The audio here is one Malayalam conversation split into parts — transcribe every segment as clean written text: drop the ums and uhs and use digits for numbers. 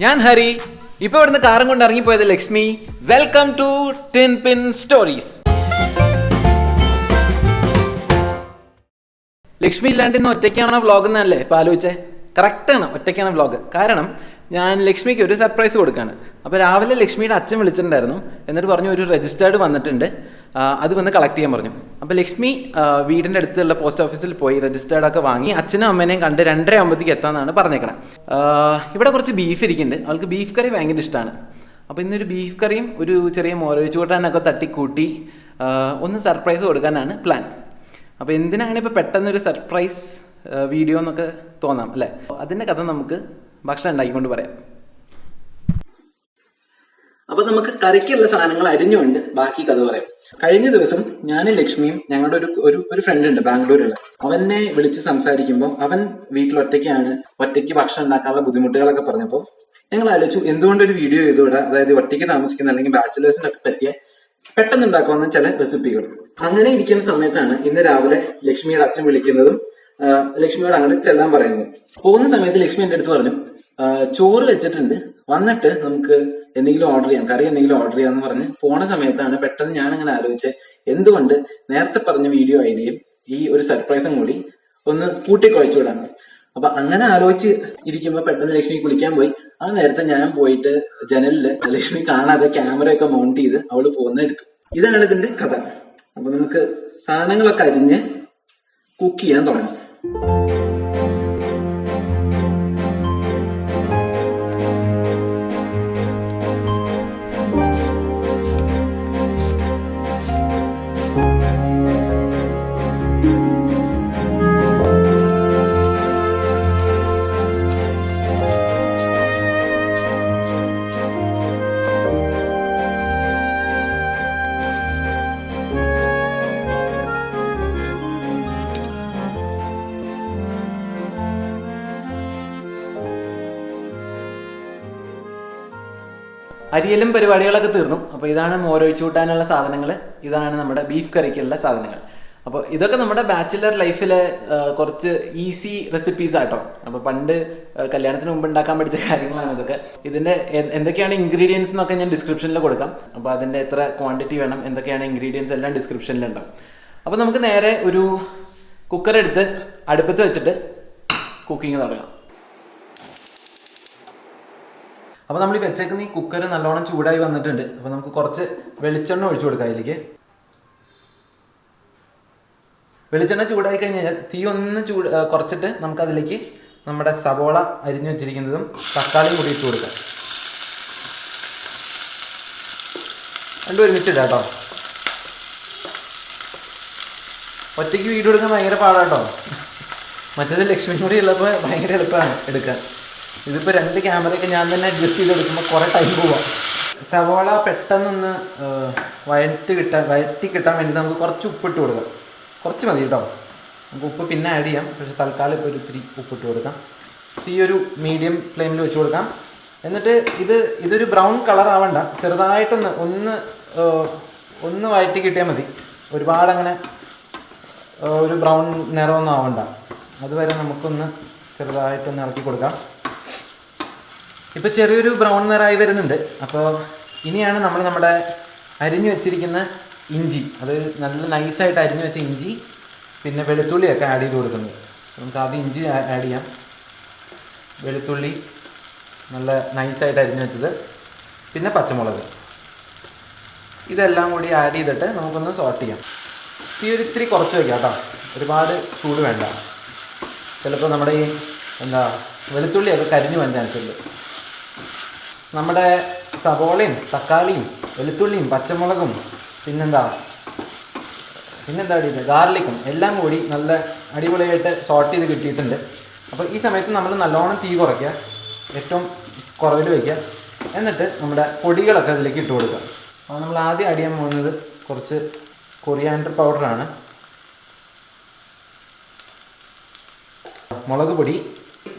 ഞാൻ ഹരി. ഇപ്പോൾ ഇവിടുന്ന് കാറും കൊണ്ട് ഇറങ്ങിപ്പോയത് Lakshmi. Welcome to Tinpin Stories. Lakshmi ഇല്ലാണ്ട് ഇന്ന് ഒറ്റയ്ക്കാണോ വ്ളോഗ് എന്നല്ലേ ഇപ്പോൾ ആലോചിച്ചേ? കറക്റ്റാണ്, ഒറ്റയ്ക്കാണ് വ്ളോഗ്. കാരണം ഞാൻ ലക്ഷ്മിക്ക് ഒരു സർപ്രൈസ് കൊടുക്കുകയാണ്. അപ്പോൾ രാവിലെ ലക്ഷ്മിയുടെ അച്ഛൻ വിളിച്ചിട്ടുണ്ടായിരുന്നു. എന്നിട്ട് പറഞ്ഞു ഒരു രജിസ്റ്റേർഡ് വന്നിട്ടുണ്ട്, അത് വന്ന് കളക്ട് ചെയ്യാൻ പറഞ്ഞു. അപ്പോൾ ലക്ഷ്മി വീടിൻ്റെ അടുത്തുള്ള പോസ്റ്റ് ഓഫീസിൽ പോയി രജിസ്റ്റേർഡൊക്കെ വാങ്ങി അച്ഛനും അമ്മേനെയും കണ്ട് 2:30 എത്താമെന്നാണ് പറഞ്ഞേക്കണം. ഇവിടെ കുറച്ച് ബീഫ് ഇരിക്കുന്നുണ്ട്. അവൾക്ക് ബീഫ് കറി ഭയങ്കര ഇഷ്ടമാണ്. അപ്പോൾ ഇന്നൊരു ബീഫ് കറിയും ഒരു ചെറിയ മോരൊഴിച്ച് കൂട്ടാനൊക്കെ തട്ടിക്കൂട്ടി ഒന്ന് സർപ്രൈസ് കൊടുക്കാനാണ് പ്ലാൻ. അപ്പോൾ എന്തിനാണ് ഇപ്പോൾ പെട്ടെന്നൊരു സർപ്രൈസ് വീഡിയോ എന്നൊക്കെ തോന്നാം അല്ലേ? അതിൻ്റെ കഥ നമുക്ക് ഭക്ഷണം ഉണ്ടാക്കിക്കൊണ്ട് പറയാം. അപ്പോൾ നമുക്ക് കറിക്കുള്ള സാധനങ്ങൾ അരിഞ്ഞുകൊണ്ട് ബാക്കി കഥ പറയാം. കഴിഞ്ഞ ദിവസം ഞാനും ലക്ഷ്മിയും ഞങ്ങളുടെ ഒരു ഫ്രണ്ട് ഉണ്ട് ബാംഗ്ലൂരിലുള്ള. അവനെ വിളിച്ച് സംസാരിക്കുമ്പോൾ അവൻ വീട്ടിൽ ഒറ്റയ്ക്ക് ഭക്ഷണം ഉണ്ടാക്കാനുള്ള ബുദ്ധിമുട്ടുകളൊക്കെ പറഞ്ഞപ്പോൾ ഞങ്ങൾ ആലോചിച്ചു എന്തുകൊണ്ടൊരു വീഡിയോ ചെയ്തുകൂടാ, അതായത് ഒറ്റയ്ക്ക് താമസിക്കുന്ന അല്ലെങ്കിൽ ബാച്ചിലേഴ്സിനൊക്കെ പറ്റിയ പെട്ടെന്ന് ഉണ്ടാക്കാവുന്ന ചില റെസിപ്പികൾ. അങ്ങനെ ഇരിക്കുന്ന സമയത്താണ് ഇന്ന് രാവിലെ ലക്ഷ്മിയുടെ അച്ഛൻ വിളിക്കുന്നതും ലക്ഷ്മിയോട് അങ്ങനെ ചെല്ലാൻ പറയുന്നത്. പോകുന്ന സമയത്ത് ലക്ഷ്മി എൻ്റെ അടുത്ത് പറഞ്ഞു, ചോറ് വെച്ചിട്ടുണ്ട്, വന്നിട്ട് നമുക്ക് എന്തെങ്കിലും ഓർഡർ ചെയ്യാം, കറി എന്തെങ്കിലും ഓർഡർ ചെയ്യാന്ന് പറഞ്ഞ് പോണ സമയത്താണ് പെട്ടെന്ന് ഞാൻ അങ്ങനെ ആലോചിച്ചത് എന്തുകൊണ്ട് നേരത്തെ പറഞ്ഞ വീഡിയോ ഐഡിയയും ഈ ഒരു സർപ്രൈസും കൂടി ഒന്ന് കൂട്ടിക്കുഴച്ചു വിടാന്ന്. അപ്പൊ അങ്ങനെ ആലോചിച്ച് ഇരിക്കുമ്പോ പെട്ടെന്ന് ലക്ഷ്മി കുളിക്കാൻ പോയി. ആ നേരത്തെ ഞാൻ പോയിട്ട് ജനലില് ലക്ഷ്മി കാണാതെ ക്യാമറയൊക്കെ മൗണ്ട് ചെയ്ത് അവള് പോകുന്ന എടുത്തു. ഇതാണ് ഇതിന്റെ കഥ. അപ്പൊ നമുക്ക് സാധനങ്ങളൊക്കെ അരിഞ്ഞ് കുക്ക് ചെയ്യാൻ തുടങ്ങാം. അരിയലും പരിപാടികളൊക്കെ തീർന്നു. അപ്പോൾ ഇതാണ് മോരൊഴിച്ച് കൂട്ടാനുള്ള സാധനങ്ങൾ, ഇതാണ് നമ്മുടെ ബീഫ് കറിക്കുള്ള സാധനങ്ങൾ. അപ്പോൾ ഇതൊക്കെ നമ്മുടെ ബാച്ചിലർ ലൈഫിലെ കുറച്ച് ഈസി റെസിപ്പീസ് ആട്ടോ. അപ്പോൾ പണ്ട് കല്യാണത്തിന് മുമ്പ് ഉണ്ടാക്കാൻ പഠിച്ച കാര്യങ്ങളാണ് ഇതൊക്കെ. ഇതിൻ്റെ എന്തൊക്കെയാണ് ഇൻഗ്രീഡിയൻസ് എന്നൊക്കെ ഞാൻ ഡിസ്ക്രിപ്ഷനിൽ കൊടുക്കാം. അപ്പോൾ അതിൻ്റെ എത്ര ക്വാണ്ടിറ്റി വേണം, എന്തൊക്കെയാണ് ഇൻഗ്രീഡിയൻസ് എല്ലാം ഡിസ്ക്രിപ്ഷനിലുണ്ടാവും. അപ്പോൾ നമുക്ക് നേരെ ഒരു കുക്കർ എടുത്ത് അടുപ്പത്ത് വെച്ചിട്ട് കുക്കിംഗ് തുടങ്ങാം. അപ്പോൾ നമ്മൾ ഈ വെച്ചേക്കുന്ന ഈ കുക്കർ നല്ലോണം ചൂടായി വന്നിട്ടുണ്ട്. അപ്പോൾ നമുക്ക് കുറച്ച് വെളിച്ചെണ്ണ ഒഴിച്ചു കൊടുക്കാം അതിലേക്ക്. വെളിച്ചെണ്ണ ചൂടായി കഴിഞ്ഞാൽ തീ ഒന്ന് കുറച്ചിട്ട് നമുക്കതിലേക്ക് നമ്മുടെ സവോള അരിഞ്ഞു വെച്ചിരിക്കുന്നതും തക്കാളിയും കൂടി ഇട്ട് കൊടുക്കാം. രണ്ടും ഒരുമിച്ചിടാം കേട്ടോ. ഒറ്റയ്ക്ക് വീഡിയോ എടുക്കാൻ ഭയങ്കര പാടാട്ടോ. മറ്റേത് ലക്ഷ്മി കൂടി ഉള്ളപ്പോൾ ഭയങ്കര എളുപ്പമാണ് എടുക്കാൻ. ഇതിപ്പോൾ 2 ക്യാമറയൊക്കെ ഞാൻ തന്നെ അഡ്ജസ്റ്റ് ചെയ്തെടുക്കുമ്പോൾ കുറേ ടൈം പോവാം. സവോള പെട്ടെന്നൊന്ന് വഴറ്റി കിട്ടാൻ വേണ്ടി നമുക്ക് കുറച്ച് ഉപ്പിട്ട് കൊടുക്കാം. കുറച്ച് മതി കേട്ടോ. നമുക്ക് ഉപ്പ് പിന്നെ ആഡ് ചെയ്യാം, പക്ഷേ തൽക്കാലം ഇപ്പോൾ ഒരു ഇത്തിരി ഉപ്പിട്ട് കൊടുക്കാം. ഈ ഒരു മീഡിയം ഫ്ലെയിമിൽ വെച്ച് കൊടുക്കാം. എന്നിട്ട് ഇതൊരു ബ്രൗൺ കളർ ആവണ്ട, ചെറുതായിട്ടൊന്ന് ഒന്ന് വഴറ്റി കിട്ടിയാൽ മതി. ഒരുപാട് അങ്ങനെ ഒരു ബ്രൗൺ നിറമൊന്നും ആവണ്ട. അതുവരെ നമുക്കൊന്ന് ചെറുതായിട്ടൊന്ന് ഇളക്കി കൊടുക്കാം. ഇപ്പോൾ ചെറിയൊരു ബ്രൗൺ നിറമായി വരുന്നുണ്ട്. അപ്പോൾ ഇനിയാണ് നമ്മുടെ അരിഞ്ഞു വെച്ചിരിക്കുന്ന ഇഞ്ചി, അത് നല്ല നൈസായിട്ട് അരിഞ്ഞു വെച്ച ഇഞ്ചി പിന്നെ വെളുത്തുള്ളിയൊക്കെ ആഡ് ചെയ്ത് കൊടുക്കുന്നത്. നമുക്ക് ആദ്യം ഇഞ്ചി ആഡ് ചെയ്യാം. വെളുത്തുള്ളി നല്ല നൈസായിട്ട് അരിഞ്ഞു വെച്ചത്, പിന്നെ പച്ചമുളക്, ഇതെല്ലാം കൂടി ആഡ് ചെയ്തിട്ട് നമുക്കൊന്ന് സോട്ട് ചെയ്യാം. ഈ ഒരു ഇത്തിരി കുറച്ച് വയ്ക്കാം കേട്ടോ, ഒരുപാട് ചൂട് വേണ്ട. ചിലപ്പോൾ നമ്മുടെ ഈ വെളുത്തുള്ളിയൊക്കെ കരിഞ്ഞു പോകാൻ ചാൻസ് ഉണ്ട്. നമ്മുടെ സവോളയും തക്കാളിയും വെളുത്തുള്ളിയും പച്ചമുളകും പിന്നെന്താ അടിയുന്നത് ഗാർലിക്കും എല്ലാം കൂടി നല്ല അടിപൊളിയായിട്ട് സോട്ട് ചെയ്ത് കിട്ടിയിട്ടുണ്ട്. അപ്പോൾ ഈ സമയത്ത് നമ്മൾ നല്ലോണം തീ കുറയ്ക്കുക, ഏറ്റവും കുറവിൽ വയ്ക്കുക. എന്നിട്ട് നമ്മുടെ പൊടികളൊക്കെ അതിലേക്ക് ഇട്ട് കൊടുക്കുക. അപ്പോൾ നമ്മൾ ആദ്യം അടിയാൻ പോകുന്നത് കുറച്ച് കൊറിയാണ്ടർ പൗഡറാണ്. മുളക് പൊടി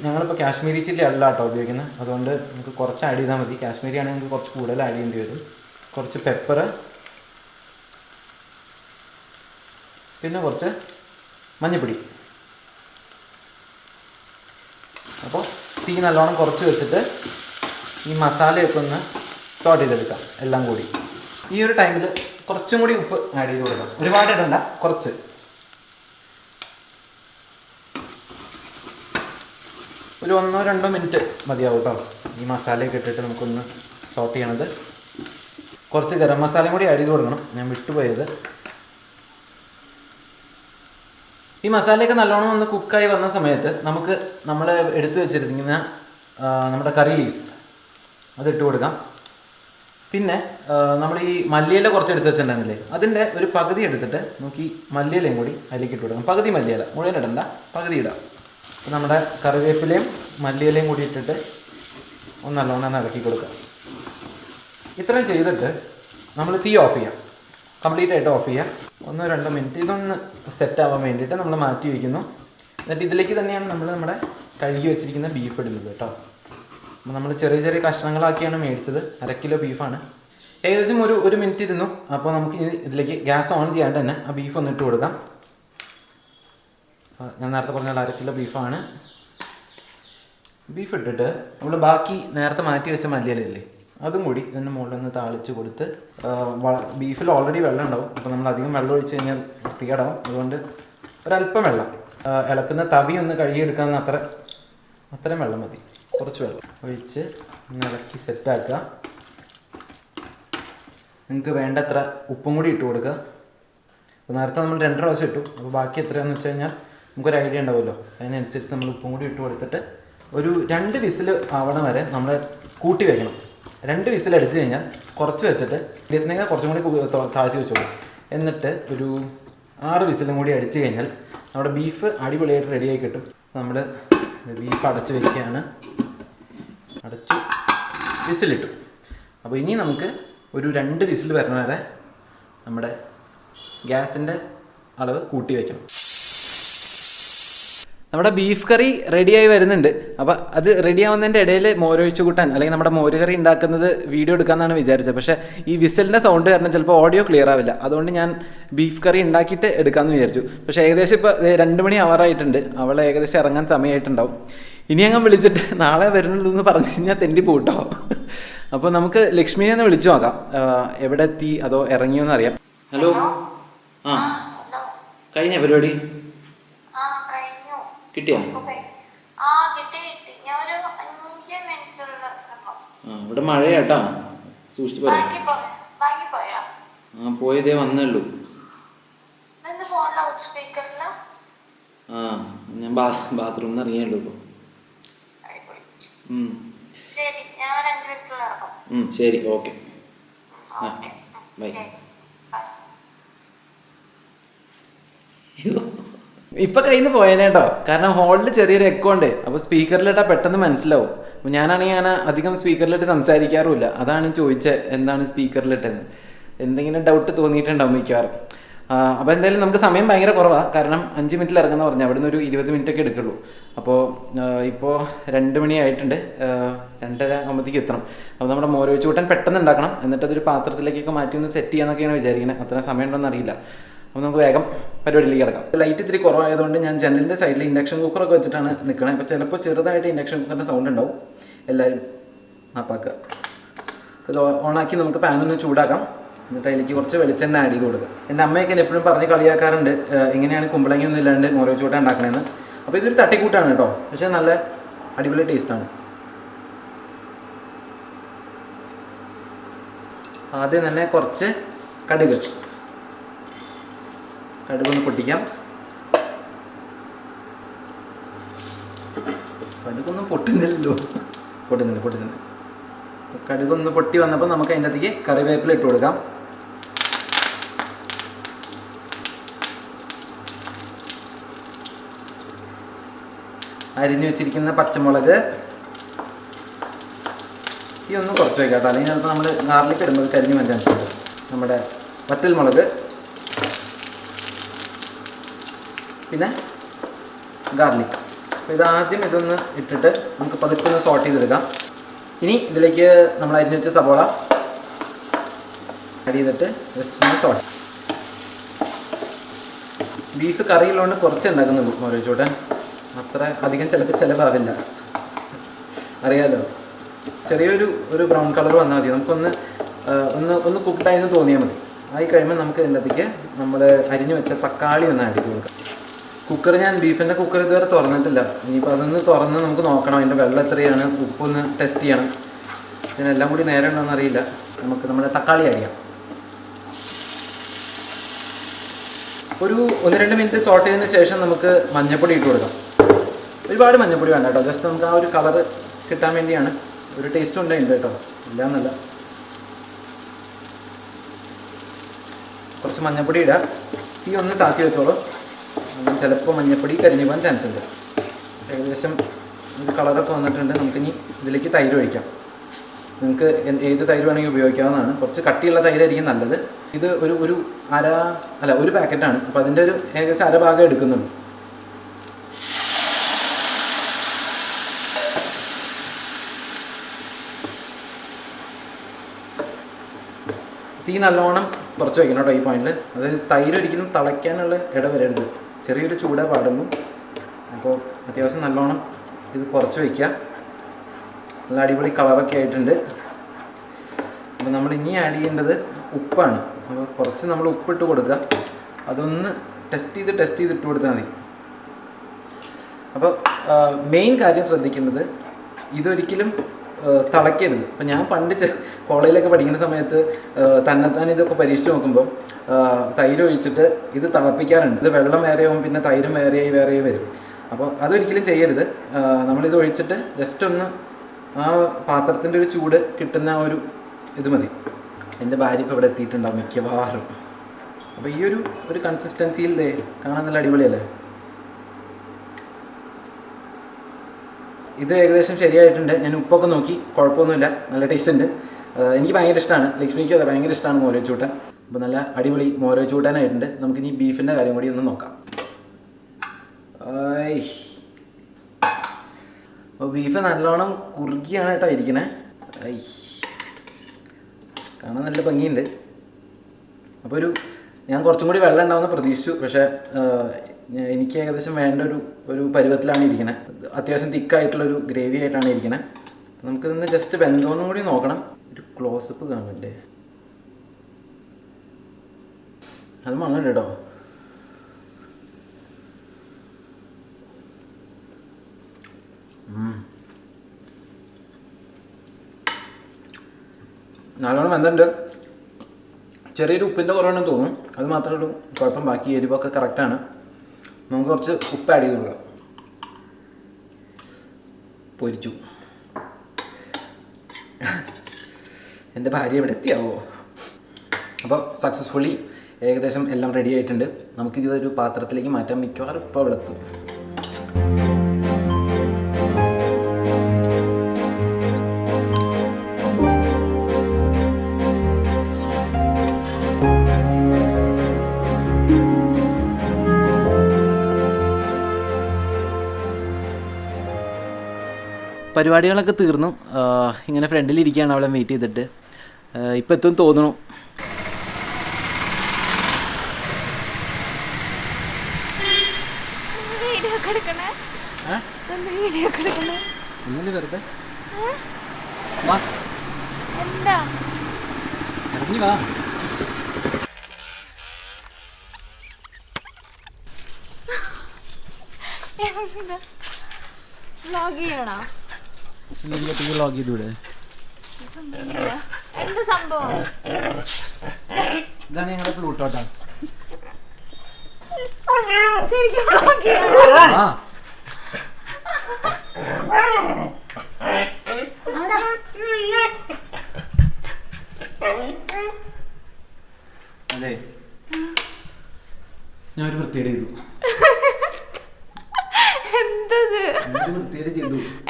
ഞങ്ങളിപ്പോൾ കാശ്മീരി ചില്ലി അല്ല കേട്ടോ ഉപയോഗിക്കുന്നത്, അതുകൊണ്ട് നമുക്ക് കുറച്ച് ആഡ് ചെയ്താൽ മതി. കാശ്മീരി ആണെങ്കിൽ നമുക്ക് കുറച്ച് കൂടുതൽ ആഡ് ചെയ്യേണ്ടി വരും. കുറച്ച് പെപ്പർ, പിന്നെ കുറച്ച് മഞ്ഞൾപ്പൊടി. അപ്പോൾ തീ നല്ലോണം കുറച്ച് വെച്ചിട്ട് ഈ മസാലയൊക്കെ ഒന്ന് സോട്ട് ചെയ്തെടുക്കാം എല്ലാം കൂടി. ഈ ഒരു ടൈമിൽ കുറച്ചും കൂടി ഉപ്പ് ആഡ് ചെയ്ത് കൊടുക്കാം. ഒരുപാട് ഇടണ്ട, കുറച്ച്. ഒരു 1-2 മിനിറ്റ് മതിയാവും കേട്ടോ ഈ മസാലയൊക്കെ ഇട്ടിട്ട് നമുക്കൊന്ന് സോട്ട് ചെയ്യണത്. കുറച്ച് ഗരം മസാലയും കൂടി ആഡ് ചെയ്ത് കൊടുക്കണം, ഞാൻ വിട്ടുപോയത്. ഈ മസാലയൊക്കെ നല്ലോണം ഒന്ന് കുക്കായി വന്ന സമയത്ത് നമുക്ക് നമ്മൾ എടുത്തു വെച്ചിരിക്കുന്ന നമ്മുടെ കറി ലീവ്സ് അതിട്ട് കൊടുക്കാം. പിന്നെ നമ്മൾ ഈ മല്ലിയില കുറച്ച് എടുത്ത് വെച്ചിട്ടുണ്ടെങ്കിലേ അതിൻ്റെ ഒരു പകുതി എടുത്തിട്ട് നമുക്ക് ഈ മല്ലിയിലയും കൂടി അതിലേക്ക് ഇട്ട് കൊടുക്കാം. പകുതി മല്ലിയില, മുഴുവൻ ഇടണ്ട, പകുതി ഇടാം. അപ്പോൾ നമ്മുടെ കറിവേപ്പിലയും മല്ലിയിലയും കൂടി ഇട്ടിട്ട് ഒന്ന് നല്ലോണം ഇളക്കി കൊടുക്കാം. ഇത്രയും ചെയ്തിട്ട് നമ്മൾ തീ ഓഫ് ചെയ്യാം, കംപ്ലീറ്റ് ആയിട്ട് ഓഫ് ചെയ്യാം. 1-2 മിനിറ്റ് ഇതൊന്ന് സെറ്റ് ആവാൻ വേണ്ടിയിട്ട് നമ്മൾ മാറ്റി വയ്ക്കുന്നു. എന്നിട്ട് ഇതിലേക്ക് തന്നെയാണ് നമ്മൾ നമ്മുടെ കഴുകി വെച്ചിരിക്കുന്ന ബീഫ് ഇടുന്നത് കേട്ടോ. അപ്പോൾ നമ്മൾ ചെറിയ ചെറിയ കഷ്ണങ്ങളാക്കിയാണ് മേടിച്ചത്. 1 കിലോ ബീഫാണ്. ഏകദേശം ഒരു മിനിറ്റ് ഇരുന്നു. അപ്പോൾ നമുക്ക് ഇതിലേക്ക് ഗ്യാസ് ഓൺ ചെയ്യാണ്ട് തന്നെ ആ ബീഫ് ഒന്ന് ഇട്ട് കൊടുക്കാം. ഞാൻ നേരത്തെ പറഞ്ഞാൽ 1 കിലോ ബീഫാണ്. ബീഫ് ഇട്ടിട്ട് നമ്മൾ ബാക്കി നേരത്തെ മാറ്റി വെച്ച മല്ലിയിലല്ലേ അതും കൂടി ഇതിൻ്റെ മുകളിൽ ഒന്ന് താളിച്ച് കൊടുത്ത്, ബീഫിൽ ഓൾറെഡി വെള്ളം ഉണ്ടാവും. അപ്പോൾ നമ്മൾ അധികം വെള്ളം ഒഴിച്ച് കഴിഞ്ഞാൽ വൃത്തികേടാവും. അതുകൊണ്ട് ഒരല്പം വെള്ളം, ഇളക്കുന്ന തവി ഒന്ന് കഴുകിയെടുക്കാമെന്ന് അത്രയും വെള്ളം മതി. കുറച്ച് വെള്ളം ഒഴിച്ച് ഇളക്കി സെറ്റാക്കുക. നിങ്ങൾക്ക് വേണ്ടത്ര ഉപ്പും കൂടി ഇട്ട് കൊടുക്കുക. അപ്പോൾ നേരത്തെ നമ്മൾ 2 പ്രാവശ്യം ഇട്ടു. അപ്പോൾ ബാക്കി എത്രയാണെന്ന് വെച്ച് കഴിഞ്ഞാൽ നമുക്കൊരു ഐഡിയ ഉണ്ടാവുമല്ലോ. അതിനനുസരിച്ച് നമ്മൾ ഉപ്പും കൂടി ഇട്ട് കൊടുത്തിട്ട് ഒരു 2 വിസിൽ ആവണ വരെ നമ്മൾ കൂട്ടി വയ്ക്കണം. 2 വിസിൽ അടിച്ച് കഴിഞ്ഞാൽ കുറച്ച് വെച്ചിട്ട് ഇതിനേക്കാൾ കുറച്ചും കൂടി താഴ്ത്തി വെച്ചോളൂ. എന്നിട്ട് ഒരു 6 വിസിലും കൂടി അടിച്ച് കഴിഞ്ഞാൽ നമ്മുടെ ബീഫ് അടിപൊളിയായിട്ട് റെഡിയായി കിട്ടും. നമ്മൾ ബീഫ് അടച്ച് വയ്ക്കുകയാണ്. അടച്ചു, വിസിലിട്ടു. അപ്പോൾ ഇനി നമുക്ക് ഒരു 2 വിസിൽ വരണ വരെ നമ്മുടെ ഗ്യാസിൻ്റെ അളവ് കൂട്ടി വയ്ക്കണം. നമ്മുടെ ബീഫ് കറി റെഡിയായി വരുന്നുണ്ട്. അപ്പോൾ അത് റെഡിയാവുന്നതിൻ്റെ ഇടയിൽ മോരൊഴിച്ച് കൂട്ടാൻ അല്ലെങ്കിൽ നമ്മുടെ മോര് കറി ഉണ്ടാക്കുന്നത് വീഡിയോ എടുക്കാമെന്നാണ് വിചാരിച്ചത്. പക്ഷേ ഈ വിസിലിൻ്റെ സൗണ്ട് കാരണം ചിലപ്പോൾ ഓഡിയോ ക്ലിയർ ആവില്ല. അതുകൊണ്ട് ഞാൻ ബീഫ് കറി ഉണ്ടാക്കിയിട്ട് എടുക്കാമെന്ന് വിചാരിച്ചു. പക്ഷേ ഏകദേശം ഇപ്പോൾ 2 മണി ആവാറായിട്ടുണ്ട്. അവൾ ഏകദേശം ഇറങ്ങാൻ സമയമായിട്ടുണ്ടാവും. ഇനി അങ്ങ് വിളിച്ചിട്ട് നാളെ വരുന്നുള്ളൂ എന്ന് പറഞ്ഞു കഴിഞ്ഞാൽ തെണ്ടി പോട്ടോ. അപ്പോൾ നമുക്ക് ലക്ഷ്മിനെ ഒന്ന് വിളിച്ചു നോക്കാം, എവിടെ എത്തി അതോ ഇറങ്ങിയോന്ന് അറിയാം. ഹലോ, കഴിഞ്ഞ പരിപാടി കിട്ടിയോ? ഇവിടെ മഴയാട്ടാ, സൂക്ഷിച്ചു പറയാം. പോയതേ വന്നുള്ളൂ. ഞാൻ ബാത്റൂമിൽ നിന്ന് ഇറങ്ങിയുള്ളൂ ഇപ്പൊ. ശരി, ഓക്കെ, ബൈ. ഇപ്പൊ കയ്യിൽ നിന്ന് പോയേനേട്ടോ, കാരണം ഹോളിൽ ചെറിയൊരു എക്കോ ഉണ്ട്. അപ്പോൾ സ്പീക്കറിലിട്ടാ പെട്ടെന്ന് മനസ്സിലാവും. അപ്പോൾ ഞാനാണെങ്കിൽ ഞാൻ അധികം സ്പീക്കറിലിട്ട് സംസാരിക്കാറുമില്ല. അതാണ് ചോദിച്ചത് എന്താണ് സ്പീക്കറിലിട്ടെന്ന്. എന്തെങ്കിലും ഡൗട്ട് തോന്നിയിട്ടുണ്ടാവും മിക്കവാറും. അപ്പോൾ എന്തായാലും നമുക്ക് സമയം ഭയങ്കര കുറവാണ്, കാരണം 5 മിനിറ്റിൽ ഇറങ്ങുന്ന പറഞ്ഞാൽ അവിടെ നിന്ന് ഒരു 20 മിനിറ്റൊക്കെ എടുക്കുള്ളൂ. അപ്പോൾ ഇപ്പോൾ 2 മണി ആയിട്ടുണ്ട്, 2:30 ആകുമ്പോഴത്തേക്ക് എത്തണം. അപ്പോൾ നമ്മുടെ മോരൊഴിച്ച് കൂട്ടാൻ പെട്ടെന്ന് ഉണ്ടാക്കണം. എന്നിട്ട് അതൊരു പാത്രത്തിലേക്കൊക്കെ മാറ്റി ഒന്ന് സെറ്റ് ചെയ്യാന്നൊക്കെയാണ് വിചാരിക്കുന്നത്. അത്ര സമയം ഉണ്ടോയെന്ന് അറിയില്ല. അപ്പോൾ നമുക്ക് വേഗം പരിപാടിയിലേക്ക് കിടക്കാം. ലൈറ്റ് ഇത്തിരി കുറവായതുകൊണ്ട് ഞാൻ ജനലിൻ്റെ സൈഡിൽ ഇൻഡക്ഷൻ കുക്കറൊക്കെ വെച്ചിട്ടാണ് നിൽക്കണത്. അപ്പോൾ ചിലപ്പോൾ ചെറുതായിട്ട് ഇൻഡക്ഷൻ കുക്കറിൻ്റെ സൗണ്ട് ഉണ്ടാവും. എല്ലാവരും ആപ്പാക്കുക. ഇത് ഓണാക്കി നമുക്ക് പാനൊന്ന് ചൂടാക്കാം. എന്നിട്ട് അതിലേക്ക് കുറച്ച് വെളിച്ചെണ്ണ ആഡ് ചെയ്ത് കൊടുക്കുക. എൻ്റെ അമ്മയൊക്കെ എപ്പോഴും പറഞ്ഞ് കളിയാക്കാറുണ്ട് എങ്ങനെയാണ് കുമ്പളങ്ങയൊന്നും ഇല്ലാണ്ട് മോരൊഴിച്ച് കൂട്ടാൻ ഉണ്ടാക്കണതെന്ന്. അപ്പോൾ ഇതൊരു തട്ടിക്കൂട്ടാണ് കേട്ടോ, പക്ഷേ നല്ല അടിപൊളി ടേസ്റ്റാണ്. ആദ്യം തന്നെ കുറച്ച് കടുകൊന്ന് പൊട്ടിക്കാം. കടുകൊന്നും പൊട്ടുന്നില്ലല്ലോ. പൊട്ടുന്നുണ്ട്. കടുകൊന്ന് പൊട്ടി വന്നപ്പോൾ നമുക്ക് അതിൻ്റെ അകത്തേക്ക് കറിവേപ്പില ഇട്ട് കൊടുക്കാം. അരിഞ്ഞു വെച്ചിരിക്കുന്ന പച്ചമുളക് ഈ ഒന്ന് കുറച്ച് വയ്ക്കാം കേട്ടോ, അല്ലെങ്കിൽ ചിലപ്പോൾ നമ്മൾ ഗാർലിക് ഇടുമ്പോൾ കരിഞ്ഞു വരാൻ സാധിക്കും. നമ്മുടെ വറ്റൽമുളക്, പിന്നെ ഗാർലിക്. അപ്പോൾ ഇതാദ്യം ഇതൊന്ന് ഇട്ടിട്ട് നമുക്ക് പതുക്കെ ഒന്ന് സോട്ട് ചെയ്തെടുക്കാം. ഇനി ഇതിലേക്ക് നമ്മൾ അരിഞ്ഞു വെച്ച സവോള ആഡ് ചെയ്തിട്ട് ജസ്റ്റ് ഒന്ന് സോട്ട്. ബീഫ് കറിയുള്ളതുകൊണ്ട് കുറച്ച് ഉണ്ടാക്കുന്നുള്ളൂ മോരൊഴിച്ച് കൂട്ടാൻ, അത്ര അധികം ചിലപ്പോൾ ചിലവാവില്ല, അറിയാലോ. ചെറിയൊരു ബ്രൗൺ കളർ വന്നാൽ മതി. നമുക്കൊന്ന് ഒന്ന് കുക്ക്ഡായെന്ന് തോന്നിയാൽ മതി. ആയി കഴിയുമ്പോൾ നമുക്ക് ഇതിനകത്തേക്ക് നമ്മൾ അരിഞ്ഞു വെച്ച തക്കാളി ഒന്ന് ആഡ് ചെയ്ത് കൊടുക്കാം. കുക്കർ ഞാൻ ബീഫിൻ്റെ കുക്കർ ഇതുവരെ തുറന്നിട്ടില്ല. ഇനിയിപ്പോൾ അതൊന്ന് തുറന്ന് നമുക്ക് നോക്കണം. അതിൻ്റെ വെള്ളം എത്രയാണ്, ഉപ്പൊന്ന് ടെസ്റ്റ് ചെയ്യണം. ഇതിനെല്ലാം കൂടി നേരെ ഉണ്ടോയെന്ന് അറിയില്ല. നമുക്ക് നമ്മുടെ തക്കാളി ആഡ് ചെയ്യാം. ഒരു 1-2 മിനിറ്റ് സോട്ട് ചെയ്തതിന് ശേഷം നമുക്ക് മഞ്ഞൾപ്പൊടി ഇട്ട് കൊടുക്കാം. ഒരുപാട് മഞ്ഞൾപ്പൊടി വേണ്ട കേട്ടോ, ജസ്റ്റ് നമുക്ക് ആ ഒരു കളറ് കിട്ടാൻ വേണ്ടിയാണ്. ഒരു ടേസ്റ്റും ഉണ്ട് കേട്ടോ, ഇല്ലയെന്നല്ല. കുറച്ച് മഞ്ഞൾപ്പൊടി ഇടുക. തീ ഒന്ന് താത്തി വെച്ചോളൂ. ചിലപ്പോൾ മഞ്ഞൾപ്പൊടി കരിഞ്ഞു പോകാൻ ചാൻസ് ഉണ്ട്. ഏകദേശം ഒരു കളറൊക്കെ വന്നിട്ടുണ്ട്. നമുക്കിനി ഇതിലേക്ക് തൈര് ഒഴിക്കാം. നിങ്ങൾക്ക് ഏത് തൈര് വേണമെങ്കിൽ ഉപയോഗിക്കാവുന്നതാണ്. കുറച്ച് കട്ടിയുള്ള തൈരായിരിക്കും നല്ലത്. ഇത് ഒരു പാക്കറ്റാണ്. അപ്പോൾ അതിൻ്റെ ഒരു ഏകദേശം അരഭാഗം എടുക്കുന്നുണ്ട്. തീ നല്ലോണം കുറച്ച് വയ്ക്കണം കേട്ടോ ഈ പോയിന്റിൽ. അതായത് തൈര് ഒരിക്കലും തിളയ്ക്കാനുള്ള വരരുത്. ചെറിയൊരു ചൂടേ പാടുള്ളൂ. അപ്പോൾ അത്യാവശ്യം നല്ലോണം ഇത് കുറച്ച് വയ്ക്കുക. നല്ല അടിപൊളി കളറൊക്കെ ആയിട്ടുണ്ട്. അപ്പോൾ നമ്മൾ ഇനി ആഡ് ചെയ്യേണ്ടത് ഉപ്പാണ്. അപ്പോൾ കുറച്ച് നമ്മൾ ഉപ്പിട്ട് കൊടുക്കുക. അതൊന്ന് ടെസ്റ്റ് ചെയ്ത് ഇട്ട് കൊടുത്താൽ മതി. അപ്പോൾ മെയിൻ കാര്യം ശ്രദ്ധിക്കേണ്ടത്, ഇതൊരിക്കലും തിളയ്ക്കരുത്. അപ്പോൾ ഞാൻ പണ്ട് കോളേജിലൊക്കെ പഠിക്കുന്ന സമയത്ത് തന്നെത്താൻ ഇതൊക്കെ പരീക്ഷിച്ച് നോക്കുമ്പോൾ തൈര് ഒഴിച്ചിട്ട് ഇത് തിളപ്പിക്കാറുണ്ട്. ഇത് വെള്ളം വേറെയാവും, പിന്നെ തൈരും വേറെയായി വരും. അപ്പോൾ അതൊരിക്കലും ചെയ്യരുത്. നമ്മളിത് ഒഴിച്ചിട്ട് ജസ്റ്റ് ഒന്ന് ആ പാത്രത്തിൻ്റെ ഒരു ചൂട് കിട്ടുന്ന ഒരു ഇത് മതി. എൻ്റെ ഭാര്യ ഇപ്പോൾ ഇവിടെ എത്തിയിട്ടുണ്ടാവും മിക്കവാറും. അപ്പോൾ ഈ ഒരു കൺസിസ്റ്റൻസിയിൽ കാണാൻ നല്ല അടിപൊളിയല്ലേ. ഇത് ഏകദേശം ശരിയായിട്ടുണ്ട്. ഞാൻ ഉപ്പൊക്കെ നോക്കി, കുഴപ്പമൊന്നുമില്ല, നല്ല ടേസ്റ്റ് ഉണ്ട്. എനിക്ക് ഭയങ്കര ഇഷ്ടമാണ്. ലക്ഷ്മിക്കും അതെ ഭയങ്കര ഇഷ്ടമാണ് മോര് ചൂട്ടൻ. അപ്പോൾ നല്ല അടിപൊളി മോര് ചൂട്ടാനായിട്ടുണ്ട്. നമുക്കിനി ബീഫിൻ്റെ കാര്യം കൂടി ഒന്ന് നോക്കാം. അപ്പോൾ ബീഫ് നല്ലോണം കുറുകിയാണ് കേട്ടോ ഇരിക്കണേ. കാണാൻ നല്ല ഭംഗിയുണ്ട്. അപ്പോൾ ഞാൻ കുറച്ചും കൂടി വെള്ളം ഉണ്ടാവുമെന്ന് പ്രതീക്ഷിച്ചു. പക്ഷേ എനിക്ക് ഏകദേശം വേണ്ട ഒരു പരുവത്തിലാണ് ഇരിക്കുന്നത്. അത്യാവശ്യം തിക്കായിട്ടുള്ളൊരു ഗ്രേവി ആയിട്ടാണ് ഇരിക്കുന്നത്. നമുക്കിതൊന്ന് ജസ്റ്റ് വെന്തോന്നും കൂടി നോക്കണം. ഒരു ക്ലോസപ്പ് കാണണ്ടേ, അത് മണ്ണുണ്ട് കേട്ടോ. നല്ലോണം വെന്തുണ്ട്. ചെറിയൊരു ഉപ്പിൻ്റെ കുറവാണെന്ന് തോന്നും, അത് മാത്രമേ ഉള്ളൂ കുഴപ്പം. ബാക്കി എരിവൊക്കെ കറക്റ്റാണ്. നമുക്ക് കുറച്ച് ഉപ്പ് ആഡ് ചെയ്ത് കൊടുക്കാം. പൊരിച്ചു. എൻ്റെ ഭാര്യ ഇവിടെ എത്തിയാവോ? അപ്പോൾ സക്സസ്ഫുള്ളി ഏകദേശം എല്ലാം റെഡി ആയിട്ടുണ്ട്. നമുക്കിതൊരു പാത്രത്തിലേക്ക് മാറ്റാം. മിക്കവാറും ഇപ്പോൾ ഇവിടെ എത്തും. പരിപാടികളൊക്കെ തീർന്നു. ഇങ്ങനെ ഫ്രണ്ടിലിരിക്കുകയാണ് അവളെ വെയിറ്റ് ചെയ്തിട്ട്. ഇപ്പം എത്തും തോന്നുന്നു. വെറുതെ ഇറങ്ങി വാ. വ്ലോഗ് ചെയ്യണോ? വ്ലോഗ് ചെയ്തൂടെ? എന്ത് സംഭവം? ഇതാണ് ഞങ്ങളുടെ പ്ലൂട്ടോട്ടാ. ശരിക്കും വ്ലോഗ് ചെയ്യണോ? അതെ, ഞാനൊരു വൃത്തിയുടെ ചെയ്തു.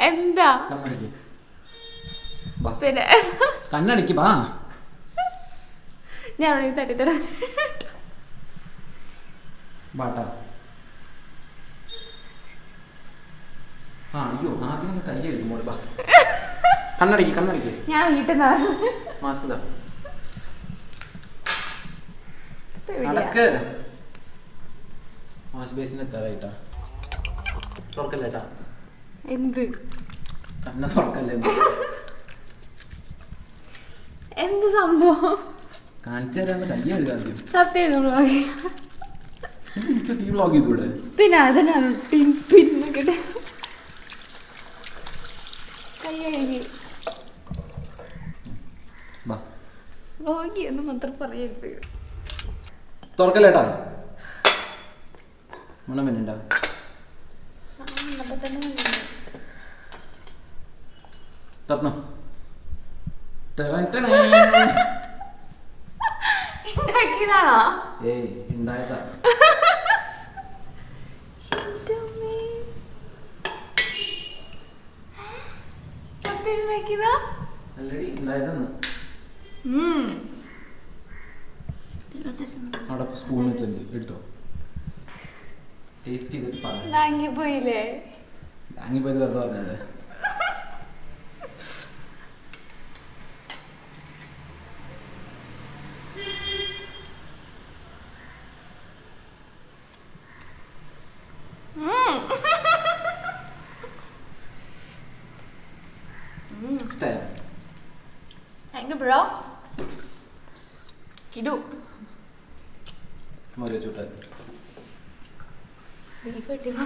എന്താ പിന്നെ കണ്ണടിക്ക് ബാ. ഞാൻ തട്ടിത്തര ബാട്ടാ. അയ്യോ, ആദ്യം ഒന്ന് കൈ എടുക്കുമ്പോൾ ബാ. കണ്ണടിക്ക്. ഞാൻ വീട്ടിൽ മാസ്ക് നടക്ക്. വാഷ് ബേസിന് എത്താറായിട്ടാ. തുറക്കല്ലേട്ടാ. എന്ത് കണ്ണ തുറക്കല്ലേ? എന്ത് സംഭവം? കാണിച്ചു തരാന്ന് കയ്യ എഴുതാദ്യം. സത്യം വ്ളോഗ്. എനിക്ക് ഈ വ്ളോഗ് ചെയ്തൂടെ? പിന്നെ അതിനാണ് ടിൻപിൻ എന്നൊക്കെ കൈ കഴുകി വ്ളോഗ് എന്ന് മാത്രം പറയരുത്. തുറക്കല്ലേട്ടാ മണം വേണ്ട. തുറന്നോ. ഉണ്ടാക്കിയതാണോ? ഏയ് ഉണ്ടായതാ. സത്യം ഉണ്ടാക്കിയതാ? ഓൾറെഡി ഉണ്ടായതെന്ന്. അവിടെ സ്പൂൺ വെച്ചിട്ടുണ്ട്, എടുത്തോ. ടേസ്റ്റ് ചെയ്തിട്ട് പറഞ്ഞു. വാങ്ങിപ്പോയില്ലേ? വാങ്ങിപ്പോയത് വെറുതെ പറഞ്ഞല്ലേ. ഇഷ്ടമായോ? Thank you, bro. Kidu. മോര് ചൂട്ടാ. Beef ഇട്ടിപ്പോ.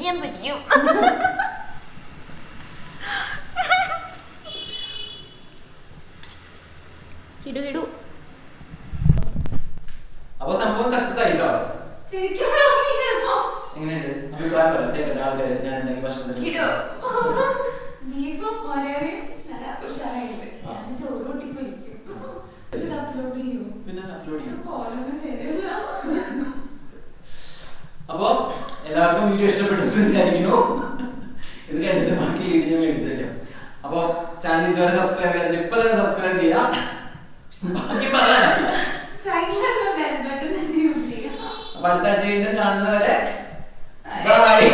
ഞാൻ പിടിക്കും. കിടു കിടു. അപ്പൊ സംഭവം സക്സസ് ആയിട്ടോ. ശരിക്കും എങ്ങനെയുണ്ട്? അഭിപ്രായം പറയാം ആൾക്കാര്. ഞാൻ ഉണ്ടാക്കി ഭക്ഷണം ബീഫും മോരേറിയും നല്ല ഉഷാറായിട്ട്. ഞാൻ ചോറ് പൊട്ടിപ്പോയിരിക്കും. ഇത് അപ്ലോഡ് ചെയ്യൂ. പിന്നെ അപ്ലോഡ് ചെയ്യും. കോലൊന്നും ശരിയല്ല. അപ്പൊ എല്ലാവർക്കും വീഡിയോ ഇഷ്ടപ്പെട്ടെന്ന് വിചാരിക്കുന്നു. ഇത് കഴിഞ്ഞിട്ട് ബാക്കി വീഡിയോ ഞാൻ മേടിച്ചു തരാം. അപ്പൊ ചാനൽ ഇതുവരെ സബ്സ്ക്രൈബ് ചെയ്യാതെ ഇപ്പൊ തന്നെ സബ്സ്ക്രൈബ് ചെയ്യാം. ബാക്കി പറയാനില്ല. സൈഡിലുള്ള ബെൽ ബട്ടൺ തന്നെ യൂസ് ചെയ്യാം. അപ്പൊ അടുത്ത ആഴ്ച വീണ്ടും കാണുന്നവരെ ബൈ.